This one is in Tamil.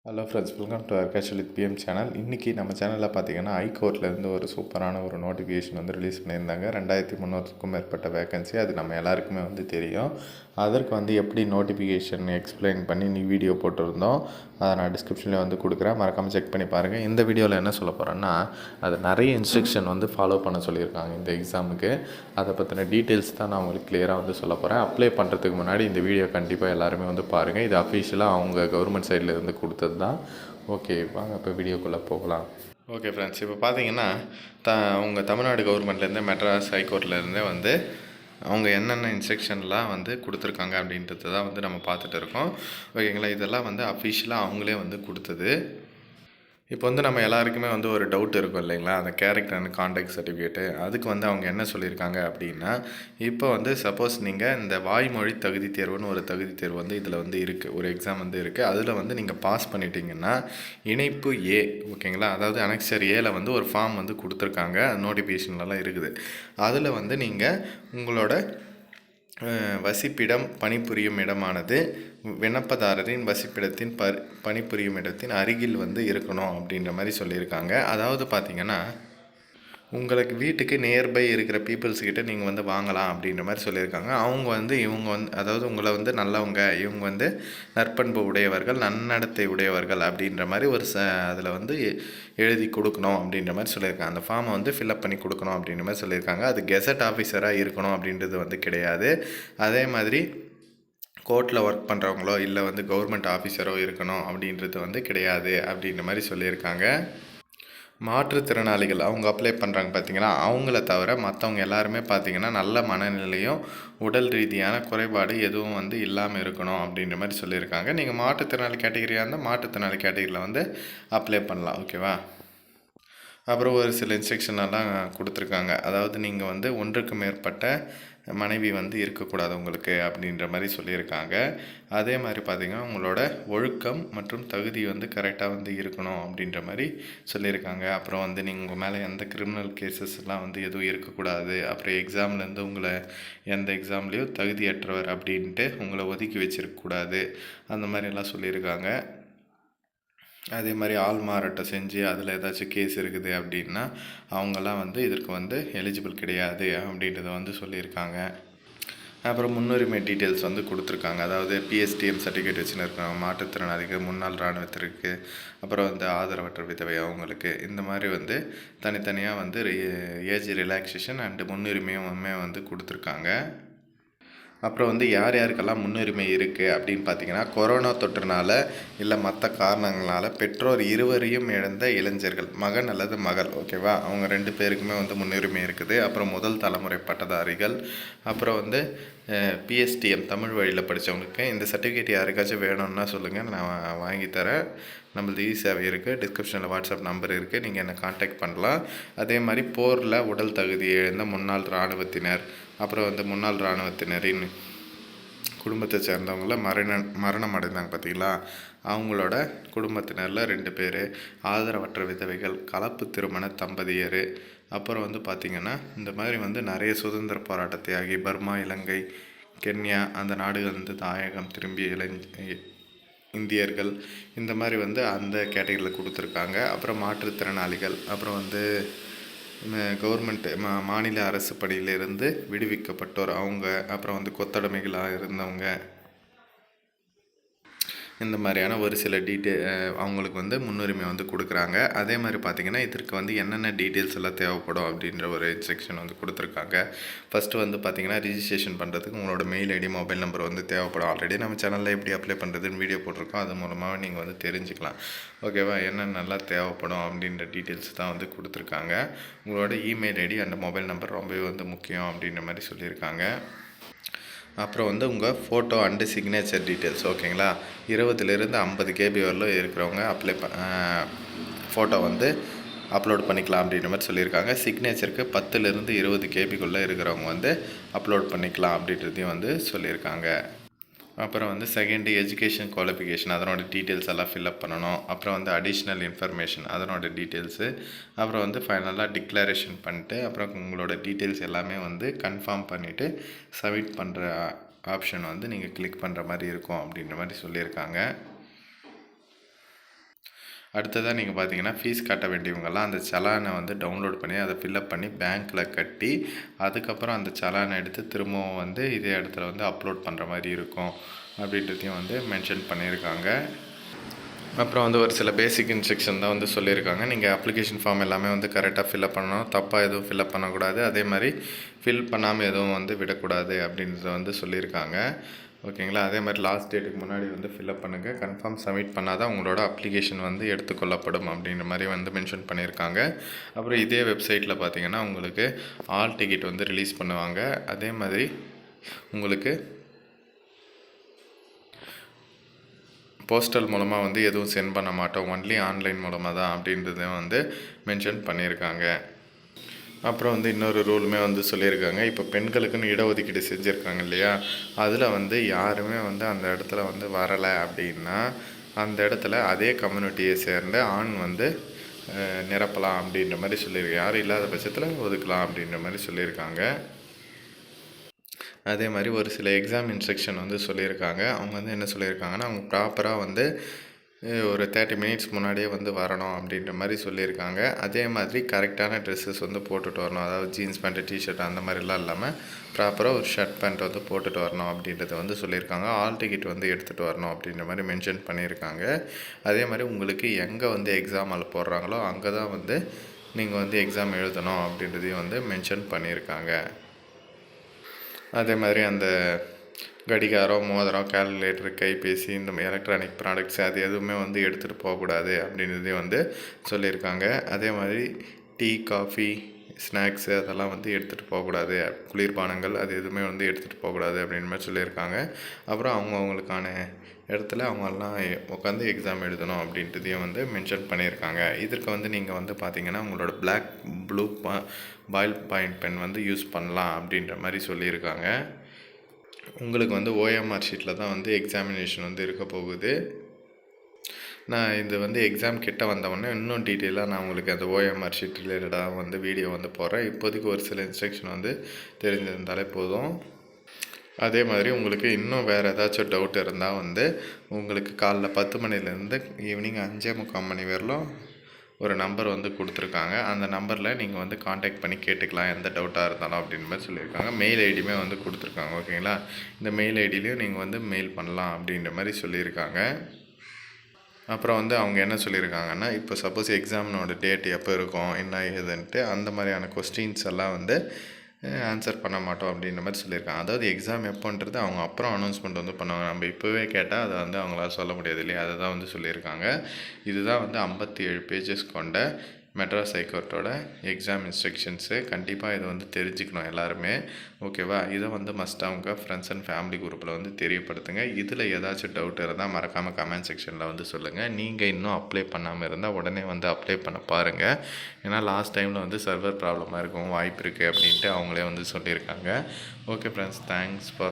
Hello friends, welcome to casual with PM channel. இன்றைக்கி நம்ம சேனலில் பார்த்தீங்கன்னா ஹைகோர்ட்லேருந்து ஒரு சூப்பரான ஒரு நோட்டிஃபிகேஷன் வந்து ரிலீஸ் பண்ணியிருந்தாங்க. 2300க்கும் மேற்பட்ட வேகன்சி. அது நம்ம எல்லாருக்குமே வந்து தெரியும். அதற்கு வந்து எப்படி நோட்டிஃபிகேஷன் எக்ஸ்பிளைன் பண்ணி நீ வீடியோ போட்டிருந்தோம். அதை நான் டிஸ்கிரிப்ஷனில் வந்து கொடுக்குறேன், மறக்காமல் செக் பண்ணி பாருங்கள். இந்த வீடியோவில் என்ன சொல்ல போகிறேன்னா, அது நிறைய இன்ஸ்ட்ரக்ஷன் வந்து ஃபாலோ பண்ண சொல்லியிருக்காங்க இந்த எக்ஸாமுக்கு. அதை பற்றின டீட்டெயில்ஸ் தான் நான் உங்களுக்கு கிளியராக வந்து சொல்ல போகிறேன். அப்ளை பண்ணுறதுக்கு முன்னாடி இந்த வீடியோ கண்டிப்பாக எல்லாருமே வந்து பாருங்கள். இது அஃபிஷியலாக அவங்க கவர்மெண்ட் சைடில் இருந்து கொடுத்தது தான். ஓகே, வாங்க இப்போ வீடியோக்குள்ளே போகலாம். ஓகே ஃப்ரெண்ட்ஸ், இப்போ பார்த்தீங்கன்னா அவங்க தமிழ்நாடு கவர்மெண்ட்லேருந்து மெட்ராஸ் ஹைகோர்ட்லேருந்தே வந்து அவங்க என்னென்ன இன்ஸ்ட்ரக்ஷன்லாம் வந்து கொடுத்துருக்காங்க அப்படின்றது தான் வந்து நம்ம பார்த்துட்டு இருக்கோம். ஓகேங்களா, இதெல்லாம் வந்து அஃபிஷியலாக அவங்களே வந்து கொடுத்தது. இப்போ வந்து நம்ம எல்லாருக்குமே வந்து ஒரு டவுட் இருக்கும் இல்லைங்களா, அந்த கேரக்டர் அண்ட் கான்டாக்ட் சர்டிஃபிகேட்டு. அதுக்கு வந்து அவங்க என்ன சொல்லியிருக்காங்க அப்படின்னா, இப்போ வந்து சப்போஸ் நீங்கள் இந்த வாய்மொழி தகுதி தேர்வுன்னு ஒரு தகுதி தேர்வு வந்து இதில் வந்து இருக்குது, ஒரு எக்ஸாம் வந்து இருக்குது. அதில் வந்து நீங்கள் பாஸ் பண்ணிட்டீங்கன்னா இணைப்பு ஏ, ஓகேங்களா, அதாவது அனெக்சர் ஏல வந்து ஒரு ஃபார்ம் வந்து கொடுத்துருக்காங்க, நோட்டிஃபிகேஷன்லலாம் இருக்குது. அதில் வந்து நீங்கள் உங்களோட வசிப்பிடம் பணிபுரியும் இடமானது விண்ணப்பதாரரின் வசிப்பிடத்தின் பணிபுரியும் இடத்தின் அருகில் வந்து இருக்கணும் அப்படின்ற மாதிரி சொல்லியிருக்காங்க. அதாவது பார்த்திங்கன்னா உங்களுக்கு வீட்டுக்கு நியர்பை இருக்கிற பீப்புள்ஸ்கிட்ட நீங்கள் வந்து வாங்கலாம் அப்படின்ற மாதிரி சொல்லியிருக்காங்க. அவங்க வந்து இவங்க வந்து அதாவது உங்களை வந்து நல்லவங்க, இவங்க வந்து நற்பண்பு உடையவர்கள், நன்னடத்தை உடையவர்கள் அப்படின்ற மாதிரி ஒரு அதில் வந்து எழுதி கொடுக்கணும் அப்படின்ற மாதிரி சொல்லியிருக்காங்க. அந்த ஃபார்மை வந்து ஃபில்அப் பண்ணி கொடுக்கணும் அப்படின்ற மாதிரி சொல்லியிருக்காங்க. அது கெசட் ஆஃபீஸராக இருக்கணும் அப்படின்றது வந்து கிடையாது. அதே மாதிரி கோர்ட்டில் ஒர்க் பண்ணுறவங்களோ இல்லை வந்து கவர்மெண்ட் ஆஃபீஸரோ இருக்கணும் அப்படின்றது வந்து கிடையாது அப்படின்ற மாதிரி சொல்லியிருக்காங்க. மாற்றுத்திறனாளிகள் அவங்க அப்ளை பண்ணுறாங்க பார்த்திங்கன்னா, அவங்கள தவிர மற்றவங்க எல்லாருமே பார்த்திங்கன்னா நல்ல மனநிலையும் உடல் ரீதியான குறைபாடு எதுவும் வந்து இல்லாமல் இருக்கணும் அப்படின்ற மாதிரி சொல்லியிருக்காங்க. நீங்கள் மாற்றுத்திறனாளி கேட்டகரியாக இருந்தால் மாற்றுத்திறனாளி கேட்டகரியில் வந்து அப்ளை பண்ணலாம், ஓகேவா. அப்புறம் ஒரு சில இன்ஸ்ட்ரக்ஷனெல்லாம் கொடுத்துருக்காங்க. அதாவது நீங்கள் வந்து ஒன்றுக்கு மேற்பட்ட மனைவி வந்து இருக்கக்கூடாது உங்களுக்கு அப்படின்ற மாதிரி சொல்லியிருக்காங்க. அதே மாதிரி பார்த்திங்கன்னா உங்களோட ஒழுக்கம் மற்றும் தகுதி வந்து கரெக்டாக வந்து இருக்கணும் அப்படின்ற மாதிரி சொல்லியிருக்காங்க. அப்புறம் வந்து நீங்கள் உங்கள் மேலே எந்த கிரிமினல் கேசஸ்லாம் வந்து எதுவும் இருக்கக்கூடாது. அப்புறம் எக்ஸாம்லேருந்து உங்களை எந்த எக்ஸாம்லேயும் தகுதியற்றவர் அப்படின்ட்டு உங்களை ஒதுக்கி வச்சிருக்கக்கூடாது, அந்த மாதிரிலாம் சொல்லியிருக்காங்க. அதே மாதிரி ஆள் மாறாட்டம் செஞ்சு அதில் ஏதாச்சும் கேஸ் இருக்குது அப்படின்னா அவங்கெல்லாம் வந்து இதற்கு வந்து எலிஜிபிள் கிடையாது அப்படின்றத வந்து சொல்லியிருக்காங்க. அப்புறம் முன்னுரிமை டீட்டெயில்ஸ் வந்து கொடுத்துருக்காங்க. அதாவது பிஎஸ்டிஎம் சர்டிஃபிகேட் வச்சுன்னு இருக்கிறாங்க மாற்றுத்திறனாளிகள், முன்னாள் இராணுவத்திற்கு, அப்புறம் வந்து ஆதரவற்ற விதவை அவங்களுக்கு, இந்த மாதிரி வந்து தனித்தனியாக வந்து ஏஜ் ரிலாக்ஸேஷன் அண்டு முன்னுரிமையுமே வந்து கொடுத்துருக்காங்க. அப்புறம் வந்து யார் யாருக்கெல்லாம் முன்னுரிமை இருக்குது அப்படின்னு பார்த்தீங்கன்னா, கொரோனா தொற்றுனால இல்லை மற்ற காரணங்களால் பெற்றோர் இருவரையும் இழந்த இளைஞர்கள், மகன் அல்லது மகள், ஓகேவா, அவங்க 2 பேருக்குமே வந்து முன்னுரிமை இருக்குது. அப்புறம் முதல் தலைமுறை பட்டதாரிகள், அப்புறம் வந்து பிஎஸ்டிஎம் தமிழ் வழியில் படித்தவங்களுக்கு இந்த சர்டிஃபிகேட் யாருக்காச்சும் வேணும்னா சொல்லுங்கள், நான் வாங்கித்தரேன். நம்மளது சேவை இருக்குது, டிஸ்கிரிப்ஷனில் வாட்ஸ்அப் நம்பர் இருக்குது, நீங்கள் என்னை காண்டாக்ட் பண்ணலாம். அதே மாதிரி போரில் உடல் தகுதி இழந்த முன்னாள் இராணுவத்தினர், அப்புறம் வந்து முன்னாள் இராணுவத்தினரின் குடும்பத்தை சேர்ந்தவங்கள மரணம் அடைந்தாங்க பார்த்தீங்களா, அவங்களோட குடும்பத்தினரில் 2 பேர், ஆதரவற்ற விதவைகள், கலப்பு திருமண தம்பதியர், அப்புறம் வந்து பார்த்திங்கன்னா இந்த மாதிரி வந்து நிறைய சுதந்திர போராட்ட தியாகி, பர்மா, இலங்கை, கென்யா அந்த நாடுகள் வந்து தாயகம் திரும்பிய இந்தியர்கள், இந்த மாதிரி வந்து அந்த கேட்டகரியில் கொடுத்துருக்காங்க. அப்புறம் மாற்றுத்திறனாளிகள், அப்புறம் வந்து கவர்மெண்ட் மாநில அரசு பணியிலிருந்து விடுவிக்கப்பட்டோர் அவங்க, அப்புறம் வந்து கொத்தடிமைகளாக இருந்தவங்க, இந்த மாதிரியான ஒரு சில அவங்களுக்கு வந்து முன்னுரிமை வந்து கொடுக்குறாங்க. அதே மாதிரி பார்த்திங்கன்னா இதற்கு வந்து என்னென்ன டீட்டெயில்ஸ் எல்லாம் தேவைப்படும் அப்படின்ற ஒரு இன்ஸ்ட்ரக்ஷன் வந்து கொடுத்துருக்காங்க. ஃபஸ்ட்டு வந்து பார்த்திங்கன்னா ரிஜிஸ்ட்ரேஷன் பண்ணுறதுக்கு உங்களோட மெயில் ஐடி, மொபைல் நம்பர் வந்து தேவைப்படும். ஆல்ரெடி நம்ம சேனலில் எப்படி அப்ளை பண்ணுறதுன்னு வீடியோ போட்டிருக்கோம், அது மூலமாக நீங்கள் வந்து தெரிஞ்சுக்கலாம், ஓகேவா. என்னென்னலாம் தேவைப்படும் அப்படின்ற டீட்டெயில்ஸ் தான் வந்து கொடுத்துருக்காங்க. உங்களோட email ID and mobile number ரொம்பவே வந்து முக்கியம் அப்படின்ற மாதிரி சொல்லியிருக்காங்க. அப்புறம் வந்து உங்கள் ஃபோட்டோ அண்டு சிக்னேச்சர் டீட்டெயில்ஸ், ஓகேங்களா. 20லேருந்து 50 KB வரலும் இருக்கிறவங்க ஃபோட்டோ வந்து அப்லோட் பண்ணிக்கலாம் அப்படின்ற மாதிரி சொல்லியிருக்காங்க. சிக்னேச்சருக்கு 10லேருந்து 20 KBக்குள்ளே இருக்கிறவங்க வந்து அப்லோட் பண்ணிக்கலாம் அப்படின்றதையும் வந்து சொல்லியிருக்காங்க. அப்புறம் வந்து செகண்டு எஜுகேஷன் குவாலிஃபிகேஷன், அதனோட டீட்டெயில்ஸ் எல்லாம் ஃபில்அப் பண்ணணும். அப்புறம் வந்து அடிஷ்னல் இன்ஃபர்மேஷன், அதனோட டீட்டெயில்ஸு. அப்புறம் வந்து ஃபைனலாக டிக்ளரேஷன் பண்ணிட்டு அப்புறம் உங்களோட டீட்டெயில்ஸ் எல்லாமே வந்து கன்ஃபார்ம் பண்ணிவிட்டு சப்மிட் பண்ணுற ஆப்ஷன் வந்து நீங்கள் கிளிக் பண்ணுற மாதிரி இருக்கும் அப்படின்ற மாதிரி சொல்லியிருக்காங்க. அடுத்ததாக நீங்கள் பார்த்தீங்கன்னா ஃபீஸ் கட்ட வேண்டியவங்கெல்லாம் அந்த சலானை வந்து டவுன்லோட் பண்ணி அதை ஃபில்அப் பண்ணி பேங்க்கில் கட்டி அதுக்கப்புறம் அந்த சலானை எடுத்து திரும்பவும் வந்து இதே இடத்துல வந்து அப்லோட் பண்ணுற மாதிரி இருக்கும் அப்படின்றதையும் வந்து மென்ஷன் பண்ணியிருக்காங்க. அப்புறம் வந்து ஒரு சில பேசிக் இன்ஸ்ட்ரக்ஷன் தான் வந்து சொல்லியிருக்காங்க. நீங்கள் அப்ளிகேஷன் ஃபார்ம் எல்லாமே வந்து கரெக்டாக ஃபில்அப் பண்ணணும், தப்பாக எதுவும் ஃபில்அப் பண்ணக்கூடாது, அதே மாதிரி ஃபில் பண்ணாமல் எதுவும் வந்து விடக்கூடாது அப்படின்றத வந்து சொல்லியிருக்காங்க. ஓகேங்களா? அதே மாதிரி லாஸ்ட் டேட்டுக்கு முன்னாடி வந்து ஃபில்அப் பண்ணுங்கள், கன்ஃபார்ம் சப்மிட் பண்ணால் தான் உங்களோட அப்ளிகேஷன் வந்து எடுத்துக்கொள்ளப்படும் அப்படின்ற மாதிரி வந்து மென்ஷன் பண்ணியிருக்காங்க. அப்புறம் இதே வெப்சைட்டில் பார்த்தீங்கன்னா உங்களுக்கு ஆல் டிக்கெட் வந்து ரிலீஸ் பண்ணுவாங்க. அதே மாதிரி உங்களுக்கு போஸ்டல் மூலமாக வந்து எதுவும் சென்ட் பண்ண மாட்டோம், ஒன்லி ஆன்லைன் மூலமாக தான் அப்படின்றத வந்து மென்ஷன் பண்ணியிருக்காங்க. அப்புறம் வந்து இன்னொரு ரூலுமே வந்து சொல்லியிருக்காங்க. இப்போ பெண்களுக்குன்னு இடஒதுக்கீடு செஞ்சுருக்காங்க இல்லையா, அதில் வந்து யாருமே வந்து அந்த இடத்துல வந்து வரலை அப்படின்னா அந்த இடத்துல அதே கம்யூனிட்டியை சேர்ந்த ஆண் வந்து நிரப்பலாம் அப்படின்ற மாதிரி சொல்லியிருக்காங்க. யாரும் இல்லாத பட்சத்தில் ஒதுக்கலாம் அப்படின்ற மாதிரி சொல்லியிருக்காங்க. அதே மாதிரி ஒரு சில எக்ஸாம் இன்ஸ்ட்ரக்ஷன் வந்து சொல்லியிருக்காங்க. அவங்க வந்து என்ன சொல்லியிருக்காங்கன்னா, அவங்க ப்ராப்பராக வந்து ஒரு 30 மினிட்ஸ் முன்னாடியே வந்து வரணும் அப்படின்ற மாதிரி சொல்லியிருக்காங்க. அதே மாதிரி கரெக்டான ட்ரெஸ்ஸஸ் வந்து போட்டுட்டு வரணும். அதாவது ஜீன்ஸ் பேண்ட்டு, டிஷர்ட் அந்த மாதிரிலாம் இல்லாமல் ப்ராப்பராக ஒரு ஷர்ட் பேண்ட் வந்து போட்டுட்டு வரணும் அப்படின்றத வந்து சொல்லியிருக்காங்க. ஆல் டிக்கெட் வந்து எடுத்துகிட்டு வரணும் அப்படின்ற மாதிரி மென்ஷன் பண்ணியிருக்காங்க. அதே மாதிரி உங்களுக்கு எங்கே வந்து எக்ஸாம் ஹால் போடுறாங்களோ அங்கே தான் வந்து நீங்கள் வந்து எக்ஸாம் எழுதணும் அப்படின்றதையும் வந்து மென்ஷன் பண்ணியிருக்காங்க. அதே மாதிரி அந்த கடிகாரம், மோதிரம், கால்குலேட்டர், கைபேசி இந்த மாதிரி எலக்ட்ரானிக் ப்ராடக்ட்ஸ் அது எதுவுமே வந்து எடுத்துகிட்டு போகக்கூடாது அப்படின்றதையும் வந்து சொல்லியிருக்காங்க. அதே மாதிரி டீ, காஃபி, ஸ்நாக்ஸு அதெல்லாம் வந்து எடுத்துகிட்டு போகக்கூடாது, குளிர்பானங்கள் அது எதுவுமே வந்து எடுத்துகிட்டு போகக்கூடாது அப்படின்ற மாதிரி சொல்லியிருக்காங்க. அப்புறம் அவங்களுக்கான இடத்துல அவங்கெல்லாம் உட்காந்து எக்ஸாம் எழுதணும் அப்படின்றதையும் வந்து மென்ஷன் பண்ணியிருக்காங்க. இதற்கு வந்து நீங்கள் வந்து பார்த்தீங்கன்னா உங்களோட ப்ளூ பாயில் பாயிண்ட் பென் வந்து யூஸ் பண்ணலாம் அப்படின்ற மாதிரி சொல்லியிருக்காங்க. உங்களுக்கு வந்து ஓஎம்ஆர் ஷீட்டில் தான் வந்து எக்ஸாமினேஷன் வந்து இருக்க போகுது. நான் இது வந்து எக்ஸாம் கிட்ட வந்தவொடனே இன்னும் டீட்டெயிலாக நான் உங்களுக்கு அந்த ஓஎம்ஆர் ஷீட் ரிலேட்டடாக வந்து வீடியோ வந்து போடுறேன். இப்போதைக்கு ஒரு சில இன்ஸ்ட்ரக்ஷன் வந்து தெரிஞ்சிருந்தாலே போதும். அதே மாதிரி உங்களுக்கு இன்னும் வேறு ஏதாச்சும் டவுட் இருந்தால் வந்து உங்களுக்கு காலைல 10 மணிலேருந்து ஈவினிங் 5:45 மணி வரலும் ஒரு நம்பர் வந்து கொடுத்துருக்காங்க. அந்த நம்பரில் நீங்கள் வந்து காண்டாக்ட் பண்ணி கேட்டுக்கலாம் எந்த டவுட்டாக இருந்தாலும் அப்படின்ற மாதிரி சொல்லியிருக்காங்க. மெயில் ஐடியுமே வந்து கொடுத்துருக்காங்க. ஓகேங்களா? இந்த மெயில் ஐடியிலையும் நீங்கள் வந்து மெயில் பண்ணலாம் அப்படின்ற மாதிரி சொல்லியிருக்காங்க. அப்புறம் வந்து அவங்க என்ன சொல்லியிருக்காங்கன்னா, இப்போ சப்போஸ் எக்ஸாமினோட டேட் எப்போ இருக்கும், என்ன ஏதுன்ட்டு அந்த மாதிரியான கொஸ்டின்ஸ் எல்லாம் வந்து ஆன்சர் பண்ண மாட்டோம் அப்படின்ற மாதிரி சொல்லியிருக்காங்க. அதாவது எக்ஸாம் எப்போன்றது அவங்க அப்புறம் அனௌன்ஸ்மெண்ட் வந்து பண்ணுவாங்க. நம்ம இப்போவே கேட்டால் அதை வந்து அவங்களால சொல்ல முடியாது இல்லையா, அதை தான் வந்து சொல்லியிருக்காங்க. இதுதான் வந்து 57 பேஜஸ் கொண்ட மெட்ராஸ் ஹைகோர்ட்டோட எக்ஸாம் இன்ஸ்ட்ரக்ஷன்ஸு. கண்டிப்பாக இதை வந்து தெரிஞ்சுக்கணும் எல்லாருமே. ஓகேவா? இதை வந்து மஸ்ட் அவங்க ஃப்ரெண்ட்ஸ் அண்ட் ஃபேமிலி குரூப்பில் வந்து தெரியப்படுத்துங்க. இதில் ஏதாச்சும் டவுட் இருந்தால் மறக்காமல் கமெண்ட் செக்ஷனில் வந்து சொல்லுங்கள். நீங்கள் இன்னும் அப்ளை பண்ணாமல் இருந்தால் உடனே வந்து அப்ளை பண்ண பாருங்கள். ஏன்னா லாஸ்ட் டைமில் வந்து சர்வர் ப்ராப்ளமாக இருக்கும் வாய்ப்பு இருக்குது அப்படின்ட்டு அவங்களே வந்து சொல்லியிருக்காங்க. Okay friends, thanks for